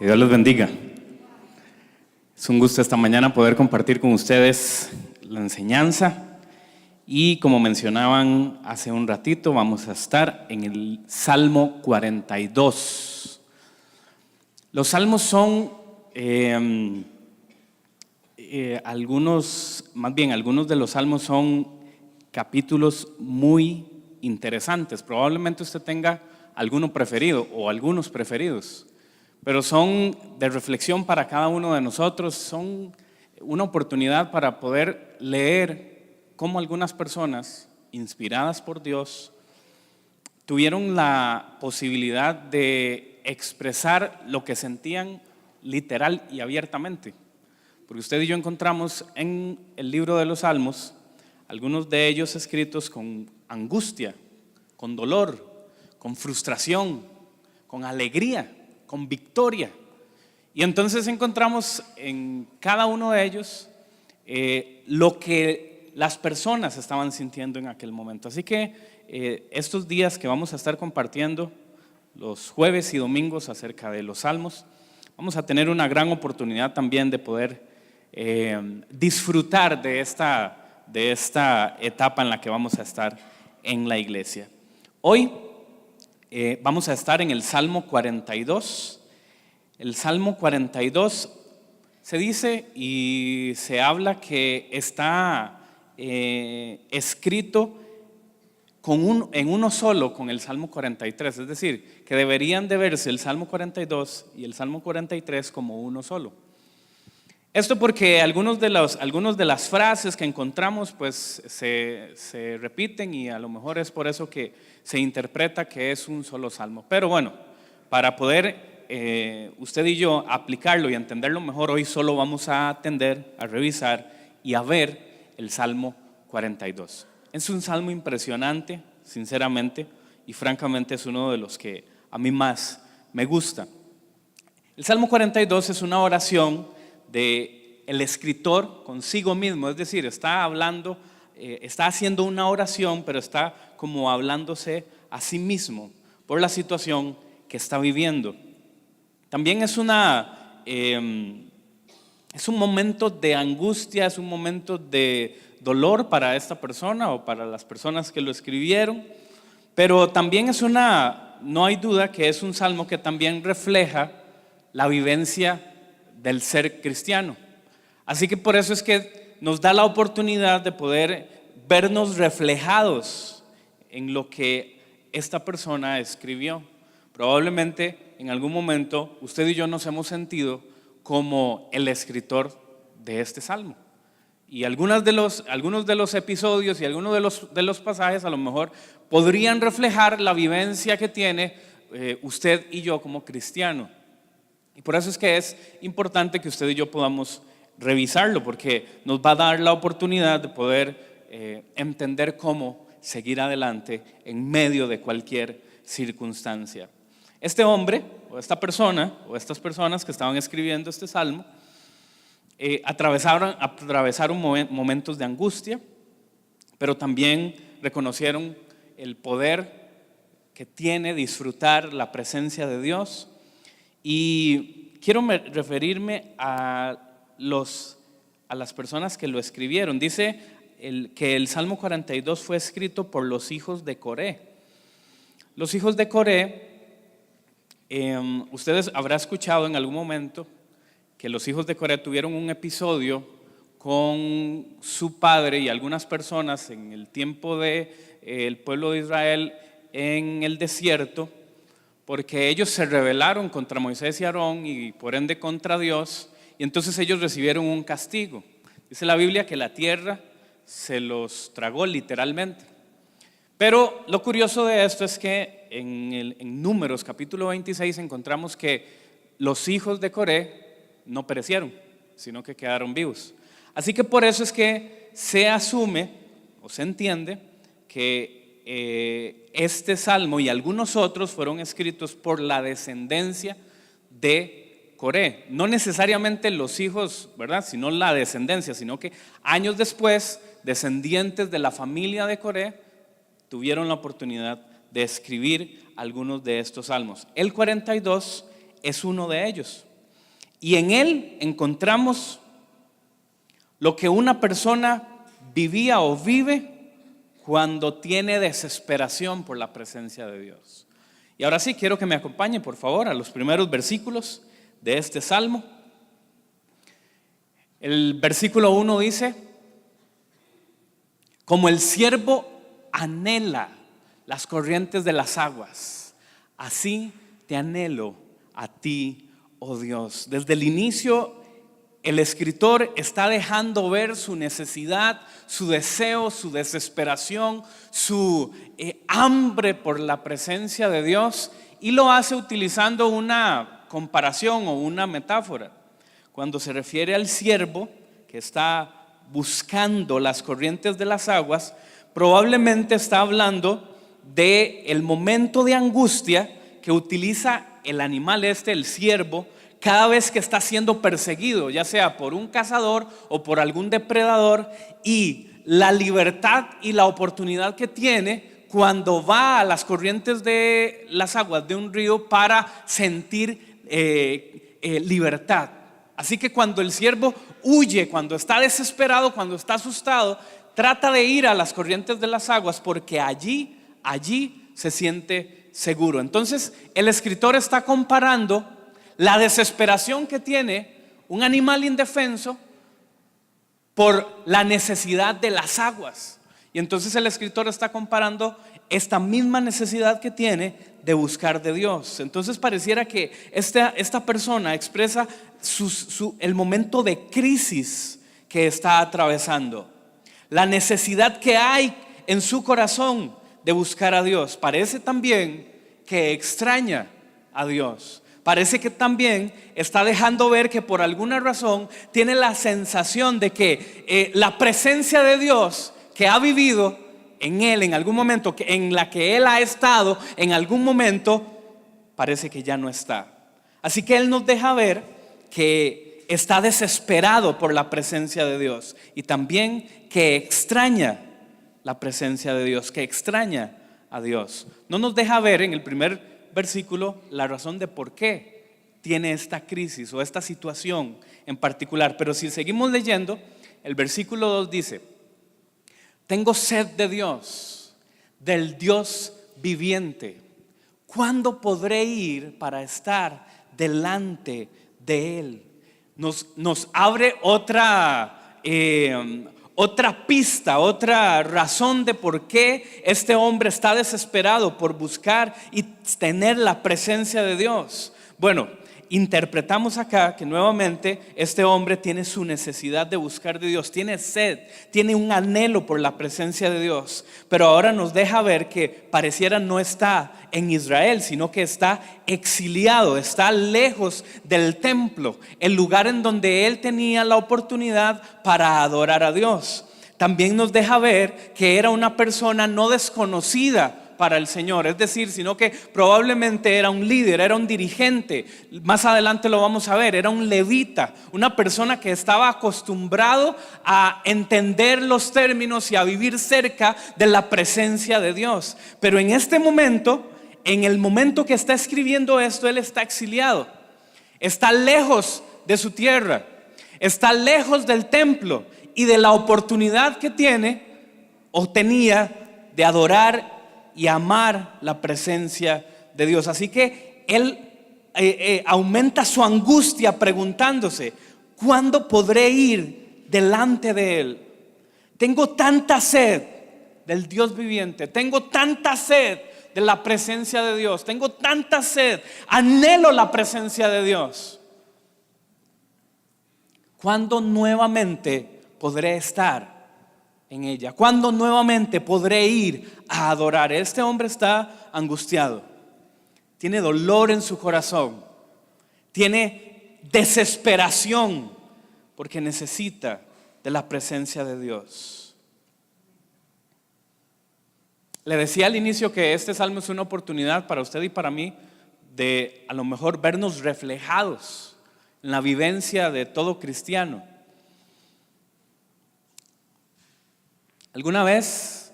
Que Dios les bendiga. Es un gusto esta mañana poder compartir con ustedes la enseñanza y como mencionaban hace un ratito, vamos a estar en el Salmo 42. Los salmos son algunos de los salmos son capítulos muy interesantes. Probablemente usted tenga alguno preferido o algunos preferidos, pero son de reflexión para cada uno de nosotros, son una oportunidad para poder leer cómo algunas personas, inspiradas por Dios, tuvieron la posibilidad de expresar lo que sentían literal y abiertamente. Porque usted y yo encontramos en el libro de los Salmos, algunos de ellos escritos con angustia, con dolor, con frustración, con alegría, con victoria. Y entonces encontramos en cada uno de ellos lo que las personas estaban sintiendo en aquel momento. Así que estos días que vamos a estar compartiendo, los jueves y domingos acerca de los salmos, vamos a tener una gran oportunidad también de poder disfrutar de esta etapa en la que vamos a estar en la iglesia. Hoy vamos a estar en el Salmo 42. El Salmo 42 se dice y se habla que está escrito en uno solo con el Salmo 43, es decir, que deberían de verse el Salmo 42 y el Salmo 43 como uno solo. Esto porque algunos de las frases que encontramos pues se repiten y a lo mejor es por eso que se interpreta que es un solo salmo. Pero bueno, para poder usted y yo aplicarlo y entenderlo mejor, hoy solo vamos a atender, a revisar y a ver el Salmo 42. Es un salmo impresionante, sinceramente, y francamente es uno de los que a mí más me gusta. El Salmo 42 es una oración de el escritor consigo mismo, es decir, está hablando, está haciendo una oración, pero está como hablándose a sí mismo por la situación que está viviendo. También es un momento de angustia, es un momento de dolor para esta persona o para las personas que lo escribieron, pero también no hay duda que es un salmo que también refleja la vivencia del ser cristiano. Así que por eso es que nos da la oportunidad de poder vernos reflejados en lo que esta persona escribió. Probablemente en algún momento usted y yo nos hemos sentido como el escritor de este salmo. Y algunos de los episodios y algunos de los pasajes a lo mejor podrían reflejar la vivencia que tiene usted y yo como cristiano. Y por eso es que es importante que usted y yo podamos revisarlo, porque nos va a dar la oportunidad de poder entender cómo seguir adelante en medio de cualquier circunstancia. Este hombre, o esta persona, o estas personas que estaban escribiendo este salmo, atravesaron momentos de angustia, pero también reconocieron el poder que tiene disfrutar la presencia de Dios. Y quiero referirme a las personas que lo escribieron. Dice que el Salmo 42 fue escrito por los hijos de Coré. Los hijos de Coré, ustedes habrán escuchado en algún momento que los hijos de Coré tuvieron un episodio con su padre y algunas personas en el tiempo del pueblo de Israel en el desierto, porque ellos se rebelaron contra Moisés y Aarón y por ende contra Dios, y entonces ellos recibieron un castigo. Dice la Biblia que la tierra se los tragó literalmente. Pero lo curioso de esto es que en Números capítulo 26 encontramos que los hijos de Coré no perecieron, sino que quedaron vivos. Así que por eso es que se asume o se entiende que este salmo y algunos otros fueron escritos por la descendencia de Coré. No necesariamente los hijos, ¿verdad?, sino la descendencia, sino que años después, descendientes de la familia de Coré tuvieron la oportunidad de escribir algunos de estos salmos. El 42 es uno de ellos. Y en él encontramos lo que una persona vivía o vive cuando tiene desesperación por la presencia de Dios. Y ahora sí, quiero que me acompañe, por favor, a los primeros versículos de este salmo. El versículo 1 dice: como el siervo anhela las corrientes de las aguas, así te anhelo a ti, oh Dios. Desde el inicio, el escritor está dejando ver su necesidad, su deseo, su desesperación, su hambre por la presencia de Dios, y lo hace utilizando una comparación o una metáfora. Cuando se refiere al siervo que está buscando las corrientes de las aguas, probablemente está hablando del momento de angustia que utiliza el animal el ciervo, cada vez que está siendo perseguido, ya sea por un cazador o por algún depredador, y la libertad y la oportunidad que tiene cuando va a las corrientes de las aguas de un río para sentir libertad. Así que cuando el siervo huye, cuando está desesperado, cuando está asustado, trata de ir a las corrientes de las aguas porque allí se siente seguro. Entonces el escritor está comparando la desesperación que tiene un animal indefenso por la necesidad de las aguas. Y entonces el escritor está comparando esta misma necesidad que tiene de buscar de Dios. Entonces pareciera que esta persona expresa el momento de crisis que está atravesando, la necesidad que hay en su corazón de buscar a Dios. Parece también que extraña a Dios. Parece que también está dejando ver que por alguna razón tiene la sensación de que la presencia de Dios que ha vivido en él en algún momento, en la que él ha estado en algún momento, parece que ya no está. Así que él nos deja ver que está desesperado por la presencia de Dios y también que extraña la presencia de Dios, que extraña a Dios. No nos deja ver en el primer versículo la razón de por qué tiene esta crisis o esta situación en particular, pero si seguimos leyendo, el versículo 2 dice: tengo sed de Dios, del Dios viviente. ¿Cuándo podré ir para estar delante de Él? Nos abre otra pista, otra razón de por qué este hombre está desesperado por buscar y tener la presencia de Dios. Bueno, interpretamos acá que nuevamente este hombre tiene su necesidad de buscar de Dios, tiene sed, tiene un anhelo por la presencia de Dios, pero ahora nos deja ver que pareciera no está en Israel, sino que está exiliado, está lejos del templo, el lugar en donde él tenía la oportunidad para adorar a Dios. También nos deja ver que era una persona no desconocida para el Señor, es decir, sino que probablemente era un líder, era un dirigente. Más adelante lo vamos a ver, era un levita, una persona que estaba acostumbrado a entender los términos y a vivir cerca de la presencia de Dios. Pero en este momento, en el momento que está escribiendo esto, él está exiliado, está lejos de su tierra, está lejos del templo y de la oportunidad que tiene o tenía de adorar y amar la presencia de Dios. Así que él aumenta su angustia preguntándose: ¿cuándo podré ir delante de Él? Tengo tanta sed del Dios viviente, tengo tanta sed de la presencia de Dios, tengo tanta sed, anhelo la presencia de Dios. ¿Cuándo nuevamente podré estar en ella? ¿Cuándo nuevamente podré ir a adorar? Este hombre está angustiado, tiene dolor en su corazón, tiene desesperación porque necesita de la presencia de Dios. Le decía al inicio que este salmo es una oportunidad para usted y para mí de a lo mejor vernos reflejados en la vivencia de todo cristiano. ¿Alguna vez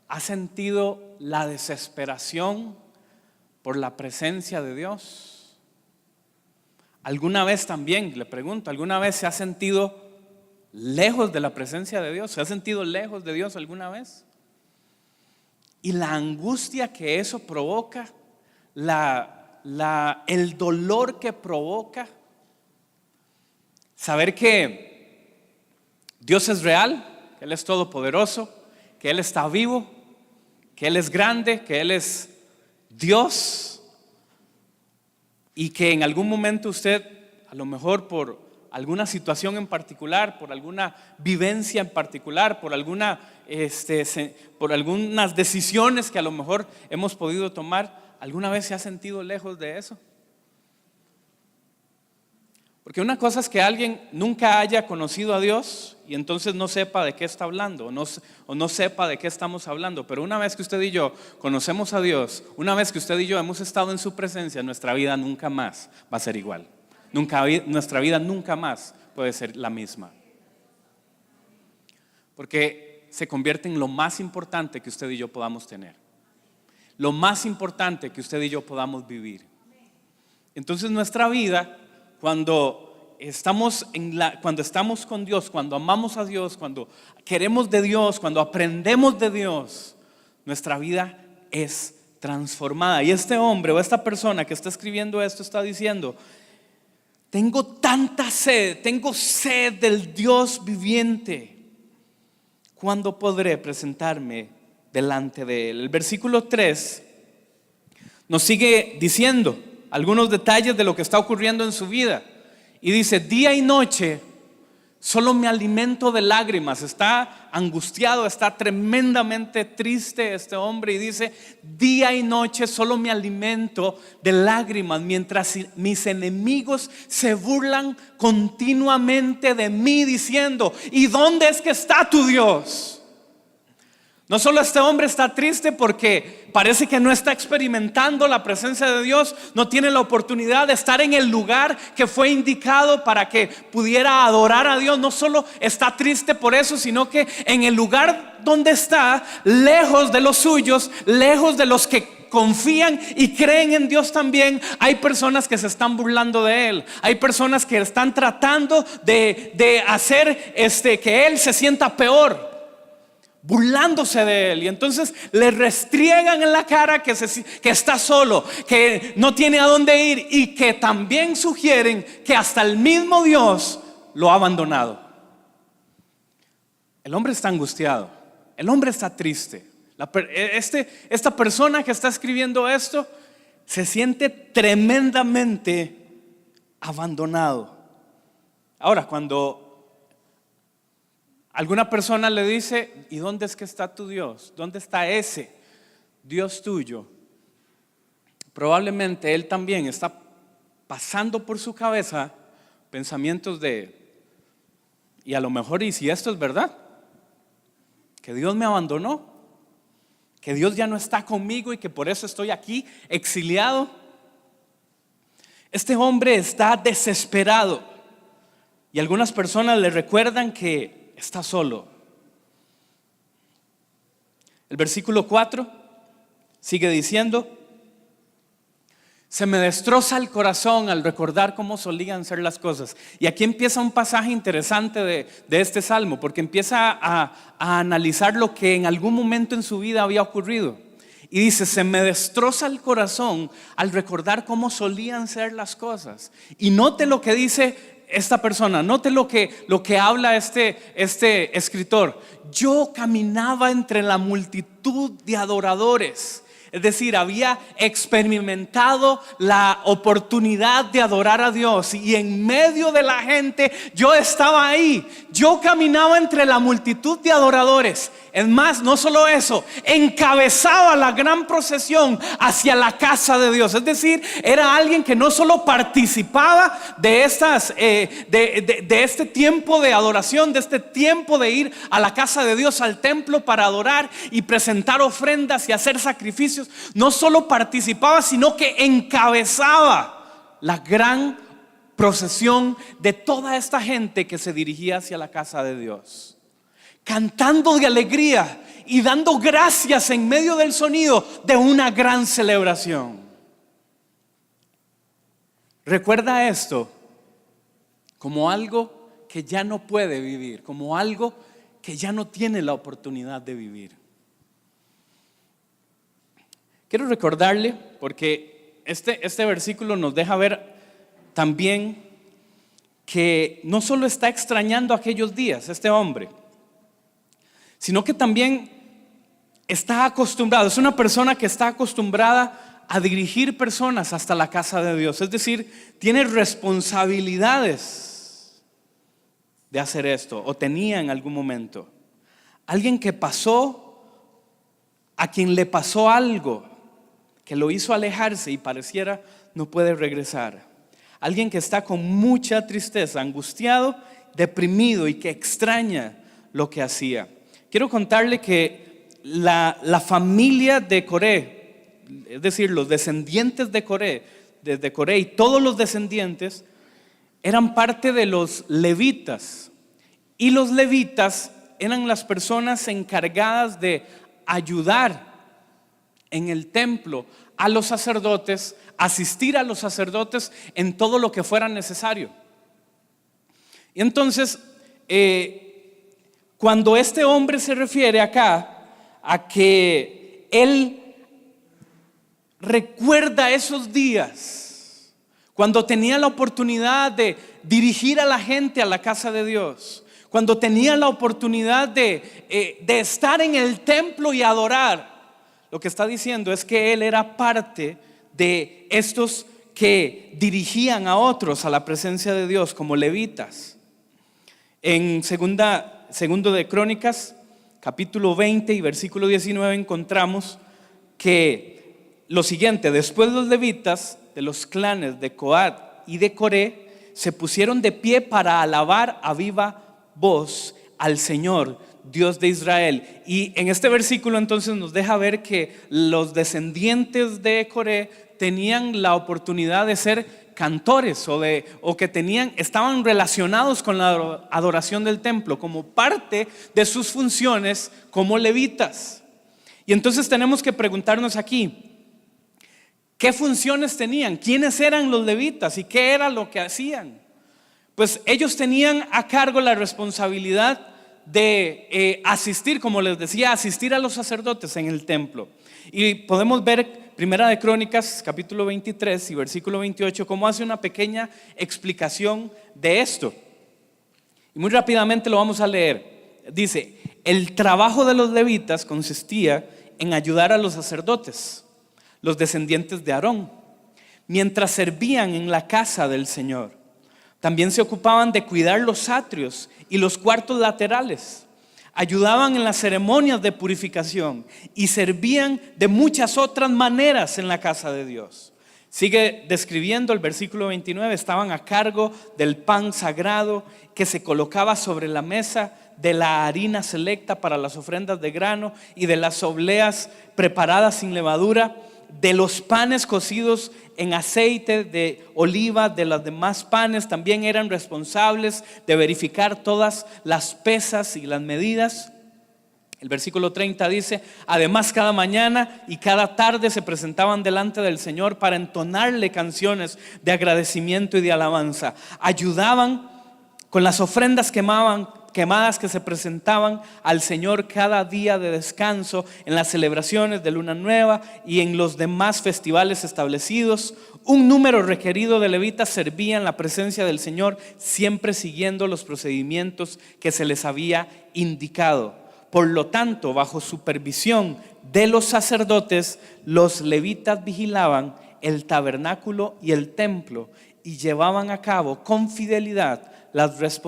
has sentido la desesperación por la presencia de Dios? ¿Alguna vez también, le pregunto, alguna vez se ha sentido lejos de la presencia de Dios? ¿Se ha sentido lejos de Dios alguna vez? Y la angustia que eso provoca, el dolor que provoca, saber que Dios es real, que Él es todopoderoso, que Él está vivo, que Él es grande, que Él es Dios, y que en algún momento usted, a lo mejor por alguna situación en particular, por alguna vivencia en particular, por algunas decisiones que a lo mejor hemos podido tomar, ¿alguna vez se ha sentido lejos de eso? Porque una cosa es que alguien nunca haya conocido a Dios y entonces no sepa de qué está hablando o no sepa de qué estamos hablando. Pero una vez que usted y yo conocemos a Dios, una vez que usted y yo hemos estado en su presencia, nuestra vida nunca más va a ser igual. Nuestra vida nunca más puede ser la misma. Porque se convierte en lo más importante que usted y yo podamos tener. Lo más importante que usted y yo podamos vivir. Entonces nuestra vida, cuando estamos con Dios, cuando amamos a Dios, cuando queremos de Dios, cuando aprendemos de Dios, nuestra vida es transformada. Y este hombre o esta persona que está escribiendo esto está diciendo: tengo tanta sed, tengo sed del Dios viviente. ¿Cuándo podré presentarme delante de Él? El versículo 3 nos sigue diciendo algunos detalles de lo que está ocurriendo en su vida. Y dice: día y noche solo me alimento de lágrimas. Está angustiado, está tremendamente triste este hombre. Y dice: día y noche solo me alimento de lágrimas, mientras mis enemigos se burlan continuamente de mí, diciendo: ¿y dónde es que está tu Dios? No solo este hombre está triste porque parece que no está experimentando la presencia de Dios, no tiene la oportunidad de estar en el lugar que fue indicado para que pudiera adorar a Dios. No solo está triste por eso, sino que en el lugar donde está, lejos de los suyos, lejos de los que confían y creen en Dios también, hay personas que se están burlando de Él. Hay personas que están tratando de hacer que Él se sienta peor, burlándose de Él. Y entonces le restriegan en la cara que está solo, que no tiene a dónde ir, y que también sugieren que hasta el mismo Dios lo ha abandonado. El hombre está angustiado, el hombre está triste. Esta persona que está escribiendo esto se siente tremendamente abandonado. Ahora, cuando alguna persona le dice: ¿y dónde es que está tu Dios? ¿Dónde está ese Dios tuyo? Probablemente él también está pasando por su cabeza pensamientos y a lo mejor, ¿y si esto es verdad? Que Dios me abandonó, que Dios ya no está conmigo y que por eso estoy aquí exiliado. Este hombre está desesperado y algunas personas le recuerdan que está solo. El versículo 4 sigue diciendo: se me destroza el corazón al recordar cómo solían ser las cosas. Y aquí empieza un pasaje interesante de este salmo, porque empieza a analizar lo que en algún momento en su vida había ocurrido. Y dice: se me destroza el corazón al recordar cómo solían ser las cosas. Y note lo que dice esta persona, note lo que habla este escritor. Yo caminaba entre la multitud de adoradores. Es decir, había experimentado la oportunidad de adorar a Dios, y en medio de la gente yo estaba ahí. Yo caminaba entre la multitud de adoradores. Es más, no solo eso, encabezaba la gran procesión hacia la casa de Dios. Es decir, era alguien que no solo participaba de este tiempo de adoración, de este tiempo de ir a la casa de Dios, al templo para adorar y presentar ofrendas y hacer sacrificios. No solo participaba, sino que encabezaba la gran procesión de toda esta gente que se dirigía hacia la casa de Dios, cantando de alegría y dando gracias en medio del sonido de una gran celebración. recuerda esto como algo que ya no puede vivir, como algo que ya no tiene la oportunidad de vivir. Quiero recordarle, porque este versículo nos deja ver también que no solo está extrañando aquellos días este hombre, sino que también está acostumbrado, es una persona que está acostumbrada a dirigir personas hasta la casa de Dios. Es decir, tiene responsabilidades de hacer esto, o tenía en algún momento. Alguien que pasó, a quien le pasó algo que lo hizo alejarse y pareciera no puede regresar. Alguien que está con mucha tristeza, angustiado, deprimido y que extraña lo que hacía. Quiero contarle que la familia de Coré, es decir, los descendientes de Coré, desde Coré y todos los descendientes, eran parte de los levitas. Y los levitas eran las personas encargadas de ayudar en el templo a los sacerdotes, asistir a los sacerdotes en todo lo que fuera necesario. Y entonces, cuando este hombre se refiere acá a que él recuerda esos días cuando tenía la oportunidad de dirigir a la gente a la casa de Dios, cuando tenía la oportunidad de estar en el templo y adorar, lo que está diciendo es que él era parte de estos que dirigían a otros a la presencia de Dios como levitas. En segundo de Crónicas, capítulo 20 y versículo 19 encontramos que lo siguiente: después los levitas de los clanes de Coat y de Coré se pusieron de pie para alabar a viva voz al Señor, Dios de Israel. Y en este versículo entonces nos deja ver que los descendientes de Coré tenían la oportunidad de ser cantores o que estaban relacionados con la adoración del templo como parte de sus funciones como levitas. Y entonces tenemos que preguntarnos aquí, ¿qué funciones tenían? ¿Quiénes eran los levitas y qué era lo que hacían? Pues ellos tenían a cargo la responsabilidad de asistir, como les decía, asistir a los sacerdotes en el templo. Y podemos ver Primera de Crónicas, capítulo 23 y versículo 28, cómo hace una pequeña explicación de esto. Y muy rápidamente lo vamos a leer. Dice: el trabajo de los levitas consistía en ayudar a los sacerdotes, los descendientes de Aarón, mientras servían en la casa del Señor. También se ocupaban de cuidar los atrios y los cuartos laterales. Ayudaban en las ceremonias de purificación y servían de muchas otras maneras en la casa de Dios. Sigue describiendo el versículo 29. Estaban a cargo del pan sagrado que se colocaba sobre la mesa, de la harina selecta para las ofrendas de grano y de las obleas preparadas sin levadura, de los panes cocidos en aceite de oliva, de los demás panes. También eran responsables de verificar todas las pesas y las medidas. El versículo 30 dice: además, cada mañana y cada tarde se presentaban delante del Señor para entonarle canciones de agradecimiento y de alabanza. Ayudaban con las ofrendas quemadas que se presentaban al Señor cada día de descanso, en las celebraciones de Luna Nueva y en los demás festivales establecidos. Un número requerido de levitas servía en la presencia del Señor, siempre siguiendo los procedimientos que se les había indicado. Por lo tanto, bajo supervisión de los sacerdotes, los levitas vigilaban el tabernáculo y el templo y llevaban a cabo con fidelidad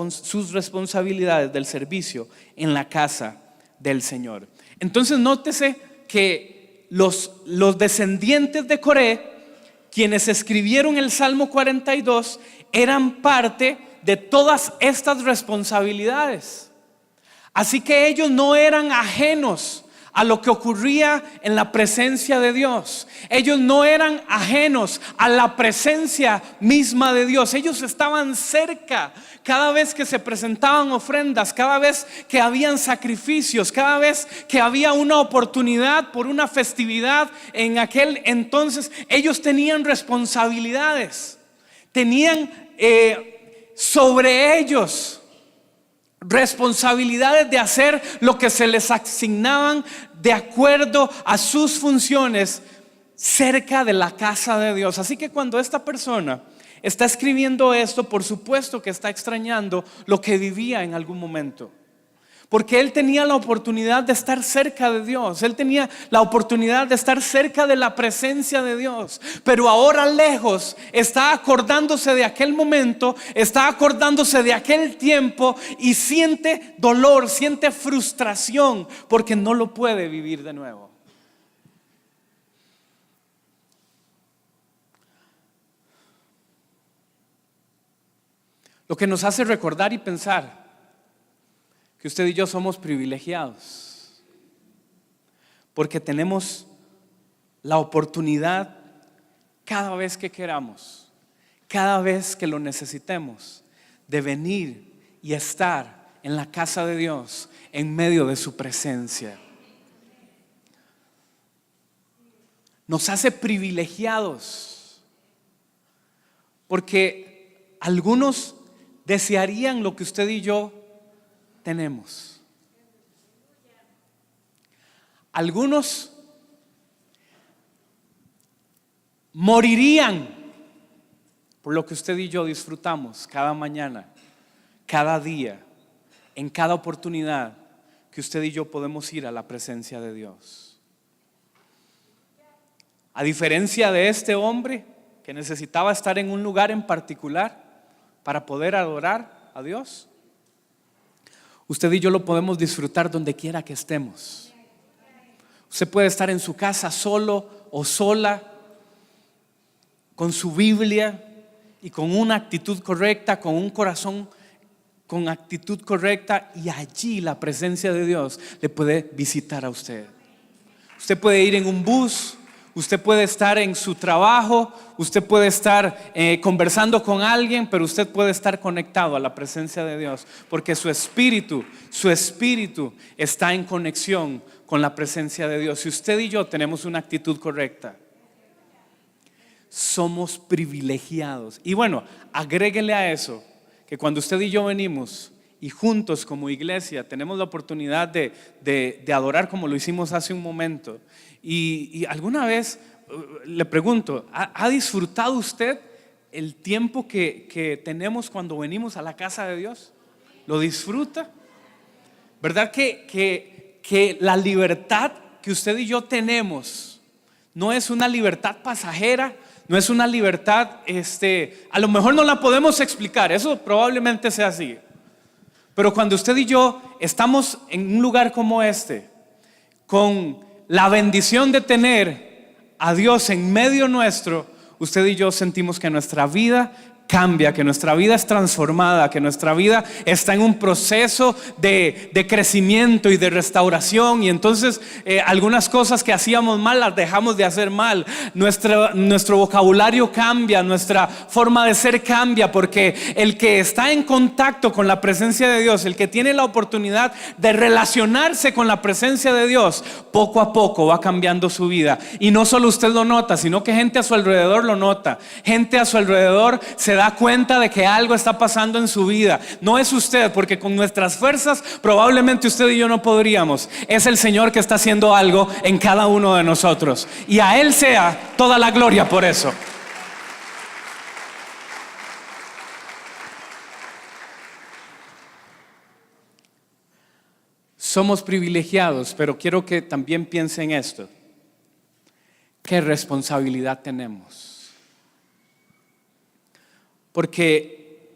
sus responsabilidades del servicio en la casa del Señor. Entonces nótese que los descendientes de Coré, quienes escribieron el Salmo 42, eran parte de todas estas responsabilidades. Así que ellos no eran ajenos a lo que ocurría en la presencia de Dios. Ellos no eran ajenos a la presencia misma de Dios. Ellos estaban cerca cada vez que se presentaban ofrendas, cada vez que habían sacrificios, cada vez que había una oportunidad por una festividad. En aquel entonces ellos tenían responsabilidades, tenían sobre ellos responsabilidades de hacer lo que se les asignaban de acuerdo a sus funciones cerca de la casa de Dios. Así que cuando esta persona está escribiendo esto, por supuesto que está extrañando lo que vivía en algún momento, porque él tenía la oportunidad de estar cerca de Dios, él tenía la oportunidad de estar cerca de la presencia de Dios, pero ahora lejos está acordándose de aquel momento, está acordándose de aquel tiempo y siente dolor, siente frustración porque no lo puede vivir de nuevo. Lo que nos hace recordar y pensar que usted y yo somos privilegiados, porque tenemos la oportunidad cada vez que queramos, cada vez que lo necesitemos, de venir y estar en la casa de Dios, en medio de su presencia. Nos hace privilegiados, porque algunos desearían lo que usted y yo tenemos. Algunos morirían por lo que usted y yo disfrutamos cada mañana, cada día, en cada oportunidad que usted y yo podemos ir a la presencia de Dios. A diferencia de este hombre que necesitaba estar en un lugar en particular para poder adorar a Dios, usted y yo lo podemos disfrutar donde quiera que estemos. Usted puede estar en su casa solo o sola, con su Biblia y con una actitud correcta, con un corazón con actitud correcta, y allí la presencia de Dios le puede visitar a usted. Usted puede ir en un bus, usted puede estar en su trabajo, usted puede estar conversando con alguien, pero usted puede estar conectado a la presencia de Dios, porque su espíritu está en conexión con la presencia de Dios. Si usted y yo tenemos una actitud correcta, somos privilegiados. Y bueno, agréguele a eso que cuando usted y yo venimos y juntos como iglesia tenemos la oportunidad de adorar como lo hicimos hace un momento, y alguna vez le pregunto, ¿ha disfrutado usted el tiempo que tenemos cuando venimos a la casa de Dios? ¿Lo disfruta? ¿Verdad que la libertad que usted y yo tenemos no es una libertad pasajera? No es una libertad, a lo mejor no la podemos explicar, eso probablemente sea así. Pero cuando usted y yo estamos en un lugar como este, con la bendición de tener a Dios en medio nuestro, usted y yo sentimos que nuestra vida cambia, que nuestra vida es transformada, que nuestra vida está en un proceso de crecimiento y de restauración, y entonces algunas cosas que hacíamos mal las dejamos de hacer mal. Nuestro vocabulario cambia, nuestra forma de ser cambia, porque el que está en contacto con la presencia de Dios, el que tiene la oportunidad de relacionarse con la presencia de Dios, poco a poco va cambiando su vida. Y no solo usted lo nota, sino que gente a su alrededor lo nota. Gente a su alrededor se da cuenta de que algo está pasando en su vida. No es usted, porque con nuestras fuerzas probablemente usted y yo no podríamos. Es el Señor que está haciendo algo en cada uno de nosotros, y a Él sea toda la gloria por eso. Somos privilegiados, pero quiero que también piensen esto: ¿qué responsabilidad tenemos? Porque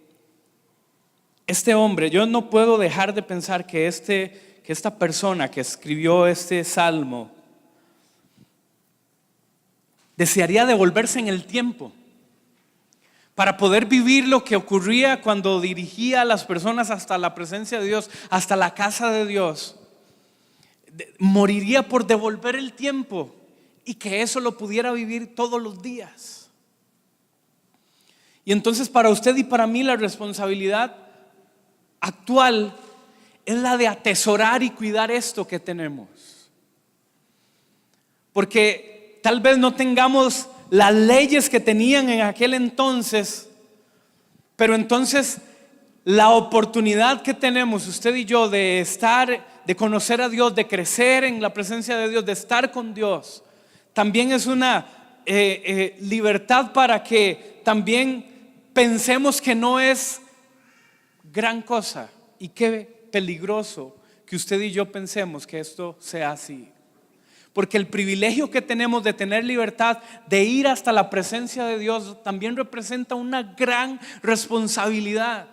este hombre, yo no puedo dejar de pensar que esta persona que escribió este salmo desearía devolverse en el tiempo para poder vivir lo que ocurría cuando dirigía a las personas hasta la presencia de Dios, hasta la casa de Dios. Moriría por devolver el tiempo y que eso lo pudiera vivir todos los días. Y entonces para usted y para mí la responsabilidad actual es la de atesorar y cuidar esto que tenemos. Porque tal vez no tengamos las leyes que tenían en aquel entonces Pero entonces la oportunidad que tenemos usted y yo de estar, de conocer a Dios, de crecer en la presencia de Dios, de estar con Dios, también es una libertad para que también pensemos que no es gran cosa. Y qué peligroso que usted y yo pensemos que esto sea así. Porque el privilegio que tenemos de tener libertad, de ir hasta la presencia de Dios, también representa una gran responsabilidad.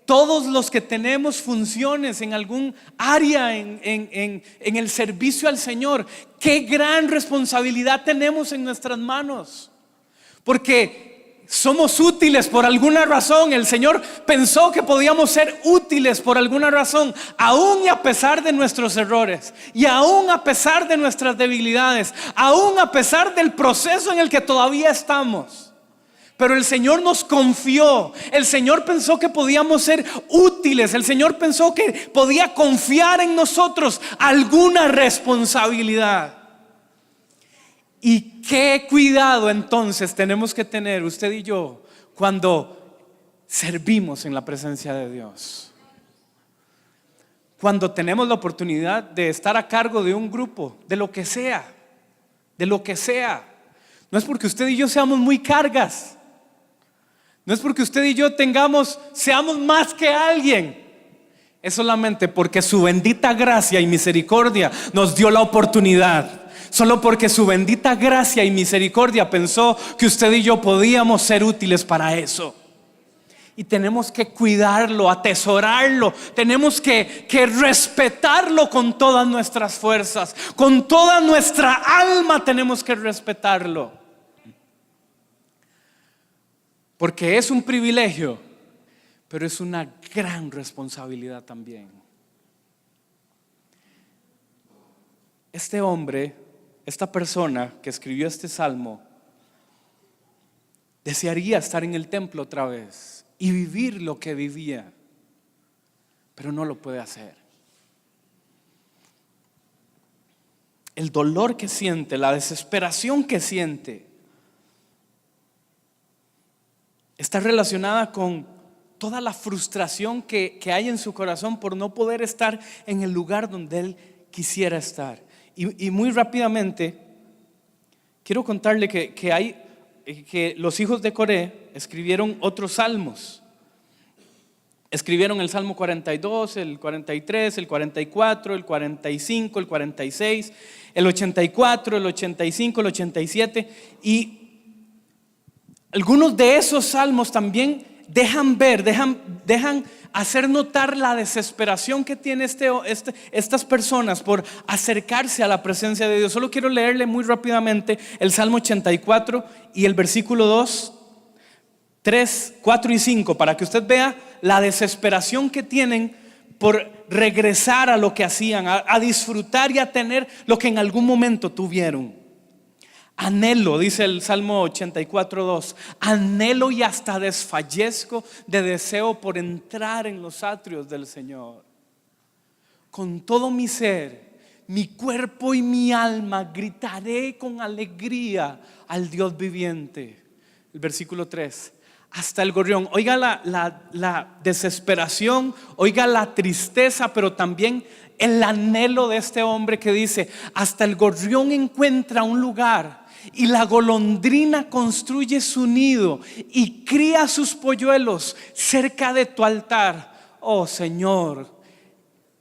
Todos los que tenemos funciones en algún área en el servicio al Señor, qué gran responsabilidad tenemos en nuestras manos. Porque somos útiles por alguna razón. El Señor pensó que podíamos ser útiles por alguna razón, aún y a pesar de nuestros errores, y aún a pesar de nuestras debilidades, aún a pesar del proceso en el que todavía estamos. Pero el Señor nos confió. El Señor pensó que podíamos ser útiles. El Señor pensó que podía confiar en nosotros alguna responsabilidad. Y qué cuidado entonces tenemos que tener usted y yo cuando servimos en la presencia de Dios. Cuando tenemos la oportunidad de estar a cargo de un grupo, de lo que sea, de lo que sea. No es porque usted y yo seamos muy cargas. No es porque usted y yo seamos más que alguien. Es solamente porque su bendita gracia y misericordia nos dio la oportunidad. Solo porque su bendita gracia y misericordia pensó que usted y yo podíamos ser útiles para eso. Y tenemos que cuidarlo, atesorarlo. Tenemos que respetarlo con todas nuestras fuerzas. Con toda nuestra alma tenemos que respetarlo. Porque es un privilegio, pero es una gran responsabilidad también. Este hombre, esta persona que escribió este salmo, desearía estar en el templo otra vez y vivir lo que vivía, pero no lo puede hacer. El dolor que siente, la desesperación que siente, está relacionada con toda la frustración que hay en su corazón por no poder estar en el lugar donde él quisiera estar. Y muy rápidamente quiero contarle que los hijos de Coré escribieron otros salmos. Escribieron el Salmo 42, el 43, el 44, el 45, el 46, el 84, el 85, el 87. Y algunos de esos salmos también dejan hacer notar la desesperación que tiene estas personas por acercarse a la presencia de Dios. Solo quiero leerle muy rápidamente el Salmo 84 y el versículo 2, 3, 4 y 5 para que usted vea la desesperación que tienen por regresar a lo que hacían, a disfrutar y a tener lo que en algún momento tuvieron. Anhelo, dice el Salmo 84:2, anhelo y hasta desfallezco de deseo por entrar en los atrios del Señor. Con todo mi ser, mi cuerpo y mi alma gritaré con alegría al Dios viviente. El versículo 3, hasta el gorrión. Oiga la desesperación, oiga la tristeza, pero también el anhelo de este hombre que dice: hasta el gorrión encuentra un lugar y la golondrina construye su nido y cría sus polluelos cerca de tu altar, oh Señor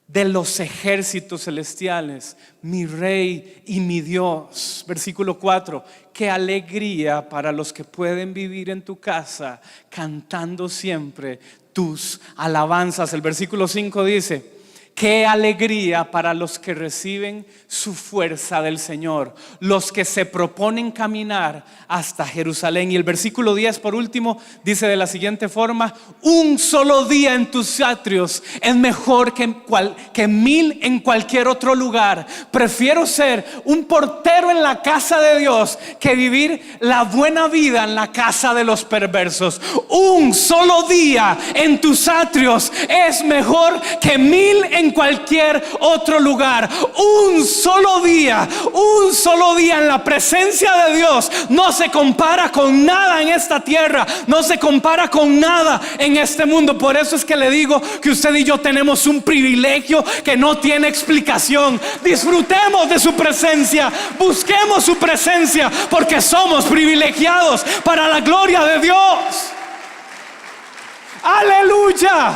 de los ejércitos celestiales, mi Rey y mi Dios. Versículo 4, qué alegría para los que pueden vivir en tu casa cantando siempre tus alabanzas. El versículo 5 dice: qué alegría para los que reciben su fuerza del Señor, los que se proponen caminar hasta Jerusalén. Y el versículo 10 por último dice de la siguiente forma: un solo día en tus atrios es mejor que 1000 en cualquier otro lugar. Prefiero ser un portero en la casa de Dios que vivir la buena vida en la casa de los perversos. Un solo día en tus atrios es mejor que 1000 en en cualquier otro lugar. Un solo día en la presencia de Dios no se compara con nada en esta tierra, no se compara con nada en este mundo. Por eso es que le digo que usted y yo tenemos un privilegio que no tiene explicación. Disfrutemos de su presencia, busquemos su presencia, porque somos privilegiados para la gloria de Dios. Aleluya.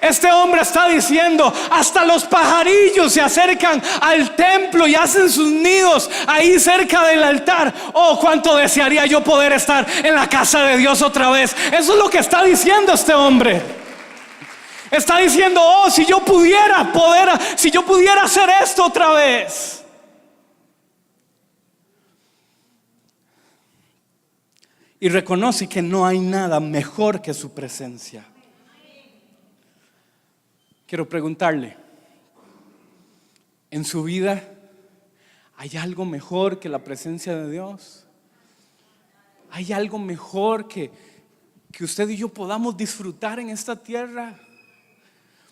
Este hombre está diciendo: hasta los pajarillos se acercan al templo y hacen sus nidos ahí cerca del altar. Oh, cuánto desearía yo poder estar en la casa de Dios otra vez. Eso es lo que está diciendo este hombre. Está diciendo: oh, si yo pudiera hacer esto otra vez. Y reconoce que no hay nada mejor que su presencia. Quiero preguntarle: ¿en su vida hay algo mejor que la presencia de Dios? ¿Hay algo mejor que usted y yo podamos disfrutar en esta tierra?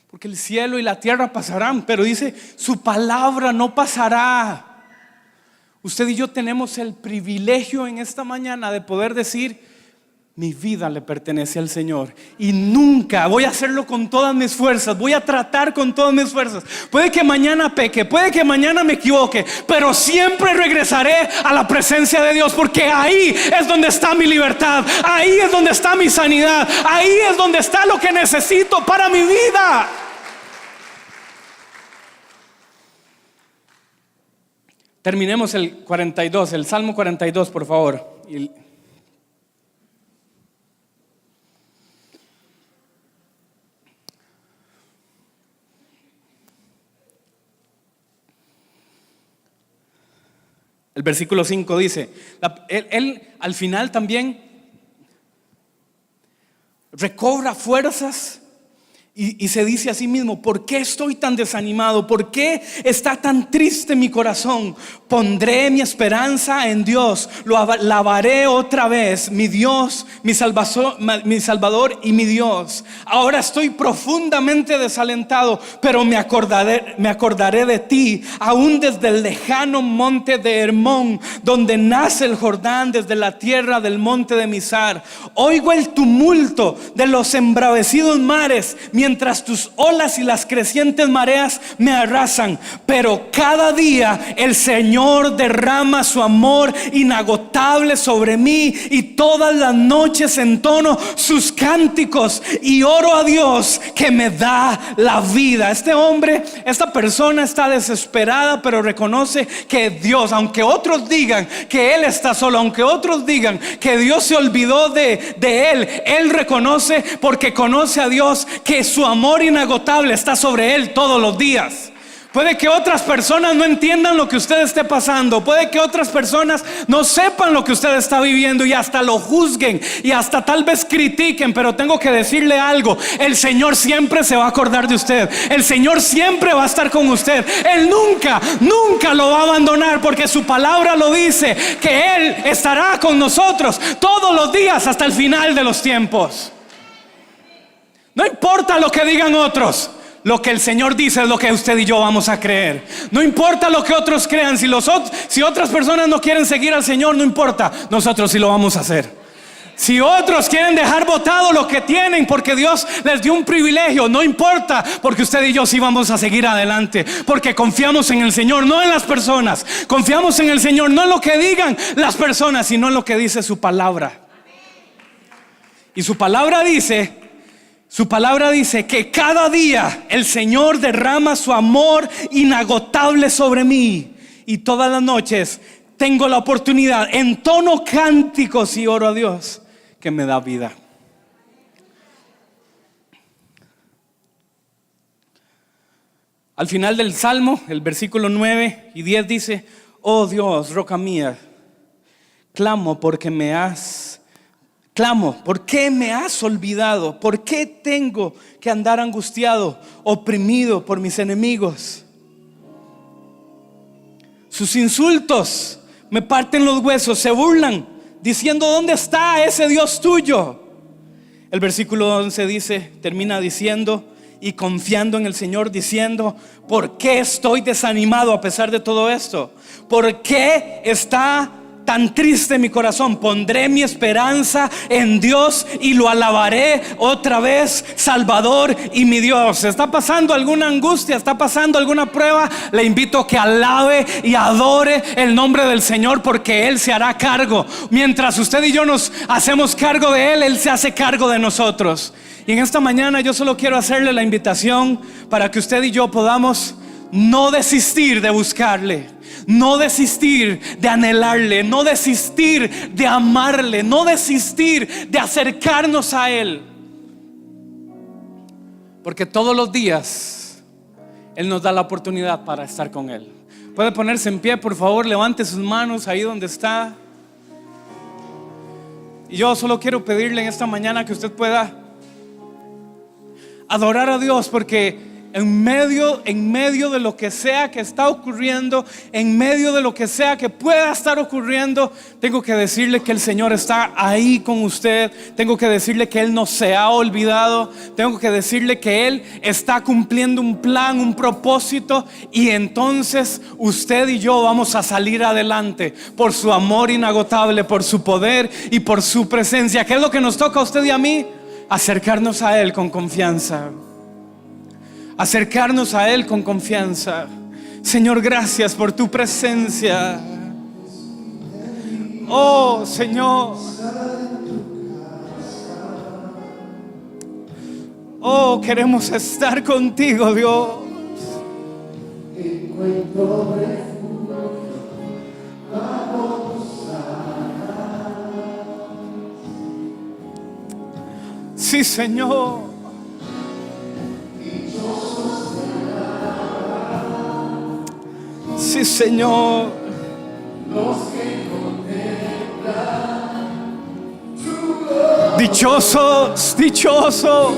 Porque el cielo y la tierra pasarán, pero dice: su palabra no pasará. Usted y yo tenemos el privilegio en esta mañana de poder decir: mi vida le pertenece al Señor y nunca voy a hacerlo con todas mis fuerzas, voy a tratar con todas mis fuerzas. Puede que mañana peque, puede que mañana me equivoque, pero siempre regresaré a la presencia de Dios, porque ahí es donde está mi libertad, ahí es donde está mi sanidad, ahí es donde está lo que necesito para mi vida. Terminemos el 42, el Salmo 42, por favor. El versículo 5 dice, él al final también recobra fuerzas. Y se dice a sí mismo: ¿por qué estoy tan desanimado? ¿Por qué está tan triste mi corazón? Pondré mi esperanza en Dios, lo alabaré otra vez, mi Dios, mi Salvador y mi Dios. Ahora estoy profundamente desalentado, pero me acordaré de ti, aún desde el lejano monte de Hermón, donde nace el Jordán, desde la tierra del monte de Mizar. Oigo el tumulto de los embravecidos mares, mientras tus olas y las crecientes mareas me arrasan. Pero cada día el Señor derrama su amor inagotable sobre mí, y todas las noches entono sus cánticos y oro a Dios que me da la vida. Esta persona está desesperada, pero reconoce que Dios, aunque otros digan que él está solo, aunque otros digan que Dios se olvidó de él reconoce, porque conoce a Dios, que su amor inagotable está sobre él todos los días. Puede que otras personas no entiendan lo que usted esté pasando, puede que otras personas no sepan lo que usted está viviendo y hasta lo juzguen y hasta tal vez critiquen, pero tengo que decirle algo: el Señor siempre se va a acordar de usted, el Señor siempre va a estar con usted, Él nunca lo va a abandonar, porque su palabra lo dice, que Él estará con nosotros todos los días hasta el final de los tiempos. No importa lo que digan otros, lo que el Señor dice es lo que usted y yo vamos a creer. No importa lo que otros crean. Si otras personas no quieren seguir al Señor, no importa, nosotros sí lo vamos a hacer. Si otros quieren dejar botado lo que tienen porque Dios les dio un privilegio, no importa, porque usted y yo sí vamos a seguir adelante, porque confiamos en el Señor, no en las personas. Confiamos en el Señor, no en lo que digan las personas, sino en lo que dice su palabra. Y su palabra dice que cada día el Señor derrama su amor inagotable sobre mí, y todas las noches tengo la oportunidad, entono cánticos y oro a Dios que me da vida. Al final del Salmo, el versículo 9 y 10 dice: oh Dios, roca mía, clamo, ¿por qué me has olvidado? ¿Por qué tengo que andar angustiado, oprimido por mis enemigos? Sus insultos me parten los huesos, se burlan, diciendo: ¿dónde está ese Dios tuyo? El versículo 11 termina diciendo: y confiando en el Señor, diciendo: ¿por qué estoy desanimado a pesar de todo esto? ¿Por qué está tan triste mi corazón? Pondré mi esperanza en Dios y lo alabaré otra vez, Salvador y mi Dios. ¿Está pasando alguna angustia? ¿Está pasando alguna prueba? Le invito a que alabe y adore el nombre del Señor, porque Él se hará cargo. Mientras usted y yo nos hacemos cargo de Él, Él se hace cargo de nosotros. Y en esta mañana yo solo quiero hacerle la invitación para que usted y yo podamos no desistir de buscarle, no desistir de anhelarle, no desistir de amarle, no desistir de acercarnos a Él, porque todos los días Él nos da la oportunidad para estar con Él. Puede ponerse en pie, por favor, levante sus manos ahí donde está. Y yo solo quiero pedirle en esta mañana que usted pueda adorar a Dios, porque en medio de lo que sea que está ocurriendo, en medio de lo que sea que pueda estar ocurriendo, tengo que decirle que el Señor está ahí con usted. Tengo que decirle que Él no se ha olvidado. Tengo que decirle que Él está cumpliendo un plan, un propósito, y entonces usted y yo vamos a salir adelante por su amor inagotable, por su poder y por su presencia. ¿Qué es lo que nos toca a usted y a mí? Acercarnos a Él con confianza. Acercarnos a Él con confianza. Señor, gracias por tu presencia. Oh, Señor. Oh, queremos estar contigo, Dios. Sí, Señor. Sí, Señor. Dichosos, dichosos.